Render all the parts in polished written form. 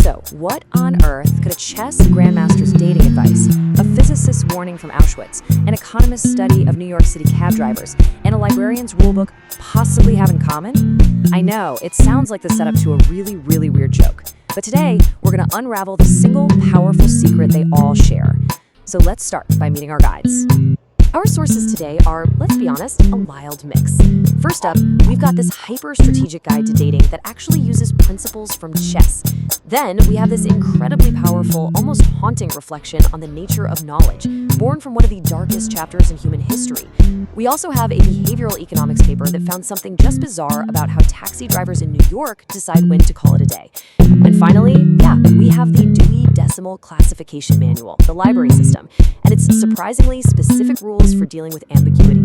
So, what on earth could a chess grandmaster's dating advice, a physicist's warning from Auschwitz, an economist's study of New York City cab drivers, and a librarian's rulebook possibly have in common? I know, it sounds like the setup to a really, really weird joke. But today, we're going to unravel the single powerful secret they all share. So let's start by meeting our guides. Our sources today are, let's be honest, a wild mix. First up, we've got this hyper-strategic guide to dating that actually uses principles from chess. Then we have this incredibly powerful, almost haunting reflection on the nature of knowledge, born from one of the darkest chapters in human history. We also have a behavioral economics paper that found something just bizarre about how taxi drivers in New York decide when to call it a day. And finally, we have the Dewey Decimal Classification Manual, the library system, and its surprisingly specific rules for dealing with ambiguity.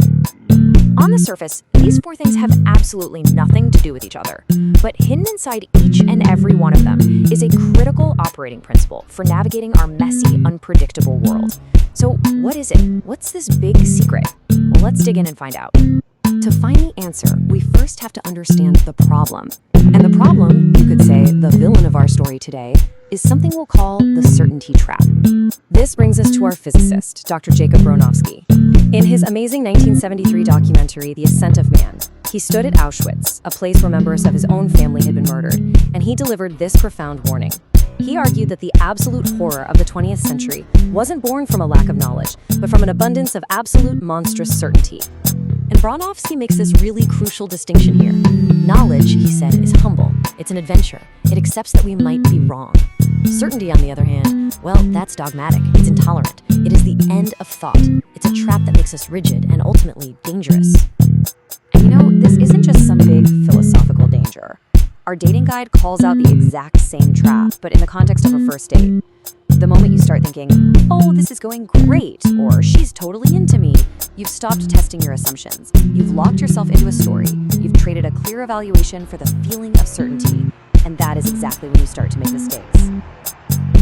On the surface, these four things have absolutely nothing to do with each other. But hidden inside each and every one of them is a critical operating principle for navigating our messy, unpredictable world. So what is it? What's this big secret? Well, let's dig in and find out. To find the answer, we first have to understand the problem. And the problem, you could say the villain of our story today, is something we'll call the certainty trap. This brings us to our physicist, Dr. Jacob Bronowski. In his amazing 1973 documentary, The Ascent of Man, he stood at Auschwitz, a place where members of his own family had been murdered, and he delivered this profound warning. He argued that the absolute horror of the 20th century wasn't born from a lack of knowledge, but from an abundance of absolute monstrous certainty. And Bronowski makes this really crucial distinction here. Knowledge, he said, is humble. It's an adventure. It accepts that we might be wrong. Certainty, on the other hand, well, that's dogmatic. It's intolerant. It is the end of thought. It's a trap that makes us rigid and ultimately dangerous. And you know, this isn't just some big philosophical danger. Our dating guide calls out the exact same trap, but in the context of a first date. The moment you start thinking, oh, this is going great, or she's totally into me, you've stopped testing your assumptions. You've locked yourself into a story. You've traded a clear evaluation for the feeling of certainty. And that is exactly when you start to make mistakes.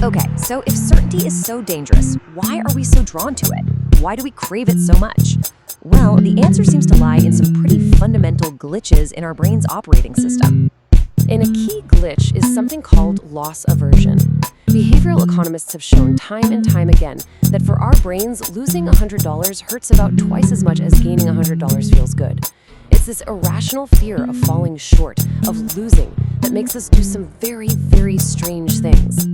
Okay, so if certainty is so dangerous, why are we so drawn to it? Why do we crave it so much? Well, the answer seems to lie in some pretty fundamental glitches in our brain's operating system. And a key glitch is something called loss aversion. Behavioral economists have shown time and time again that for our brains, losing $100 hurts about twice as much as gaining $100 feels good. It's this irrational fear of falling short, of losing, that makes us do some very, very strange things.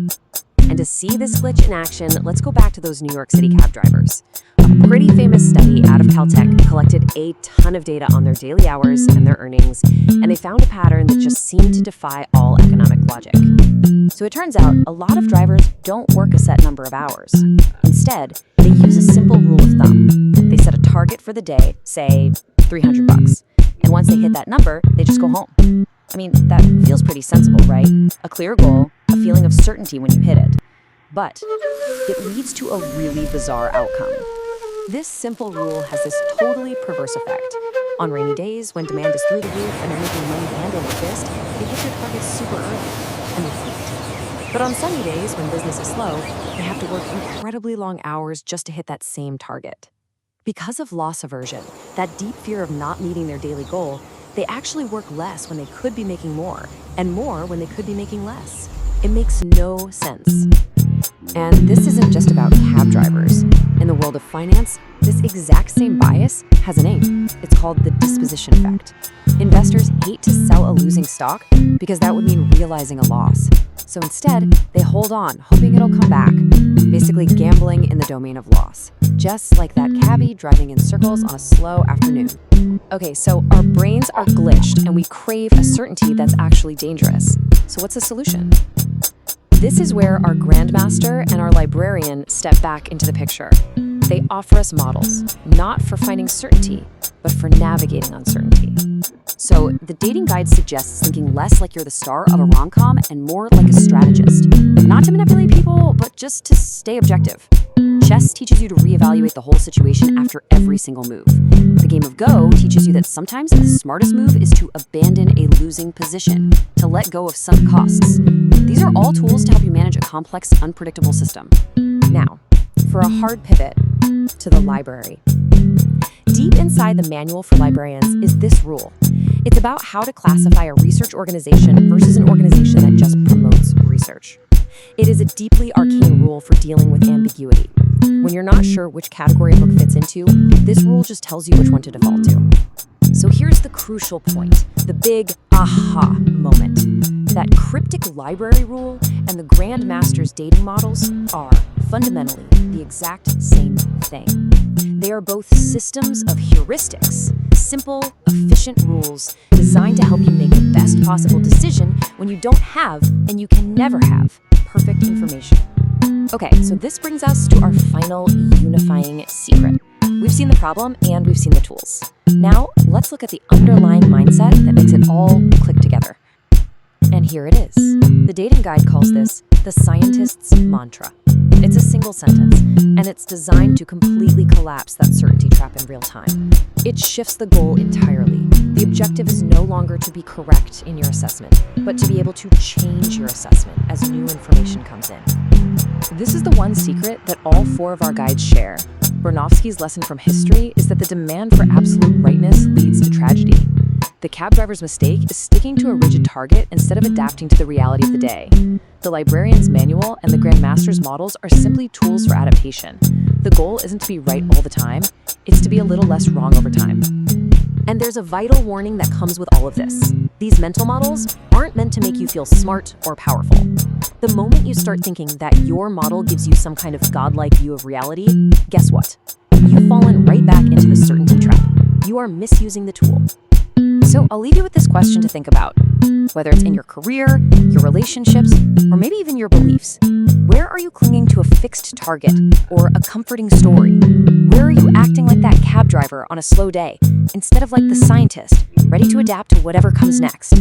And to see this glitch in action, let's go back to those New York City cab drivers. A pretty famous study out of Caltech collected a ton of data on their daily hours and their earnings, and they found a pattern that just seemed to defy all economic logic. So it turns out a lot of drivers don't work a set number of hours. Instead, they use a simple rule of thumb. They set a target for the day, say $300. And once they hit that number, they just go home. I mean, that feels pretty sensible, right? A clear goal, a feeling of certainty when you hit it. But it leads to a really bizarre outcome. This simple rule has this totally perverse effect. On rainy days, when demand is through the roof and they're making money hand over fist, they hit their targets super early, and they peak. But on sunny days, when business is slow, they have to work incredibly long hours just to hit that same target. Because of loss aversion, that deep fear of not meeting their daily goal, they actually work less when they could be making more, and more when they could be making less. It makes no sense. And this isn't just about cab drivers. In the world of finance, this exact same bias has a name. It's called the disposition effect. Investors hate to sell a losing stock because that would mean realizing a loss. So instead, they hold on, hoping it'll come back, basically gambling in the domain of loss. Just like that cabbie driving in circles on a slow afternoon. Okay, so our brains are glitched and we crave a certainty that's actually dangerous. So what's the solution? This is where our grandmaster and our librarian step back into the picture. They offer us models, not for finding certainty, but for navigating uncertainty. So the dating guide suggests thinking less like you're the star of a rom-com and more like a strategist. Not to manipulate people, but just to stay objective. Chess teaches you to reevaluate the whole situation after every single move. The game of Go teaches you that sometimes the smartest move is to abandon a losing position, to let go of sunk costs. These are all tools to help you manage a complex, unpredictable system. Now, for a hard pivot to the library. Deep inside the manual for librarians is this rule. It's about how to classify a research organization versus an organization that just promotes research. It is a deeply arcane rule for dealing with ambiguity. When you're not sure which category a book fits into, this rule just tells you which one to default to. So here's the crucial point, the big aha moment. That cryptic library rule and the Grand Master's dating models are fundamentally the exact same thing. They are both systems of heuristics, simple, efficient rules designed to help you make the best possible decision when you don't have, and you can never have, perfect information. Okay, so this brings us to our final unifying secret. We've seen the problem and we've seen the tools. Now, let's look at the underlying mindset that makes it all click together. And here it is. The dating guide calls this the scientist's mantra. It's a single sentence, and it's designed to completely collapse that certainty trap in real time. It shifts the goal entirely. The objective is no longer to be correct in your assessment, but to be able to change your assessment as new information comes in. This is the one secret that all 4 of our guides share. Bronowski's lesson from history is that the demand for absolute rightness leads to tragedy. The cab driver's mistake is sticking to a rigid target instead of adapting to the reality of the day. The librarian's manual and the Grand Master's models are simply tools for adaptation. The goal isn't to be right all the time, it's to be a little less wrong over time. And there's a vital warning that comes with all of this. These mental models aren't meant to make you feel smart or powerful. The moment you start thinking that your model gives you some kind of godlike view of reality, guess what? You've fallen right back into the certainty trap. You are misusing the tool. So I'll leave you with this question to think about. Whether it's in your career, your relationships, or maybe even your beliefs, where are you clinging to a fixed target or a comforting story? Where are you acting like that cab driver on a slow day, instead of like the scientist, ready to adapt to whatever comes next?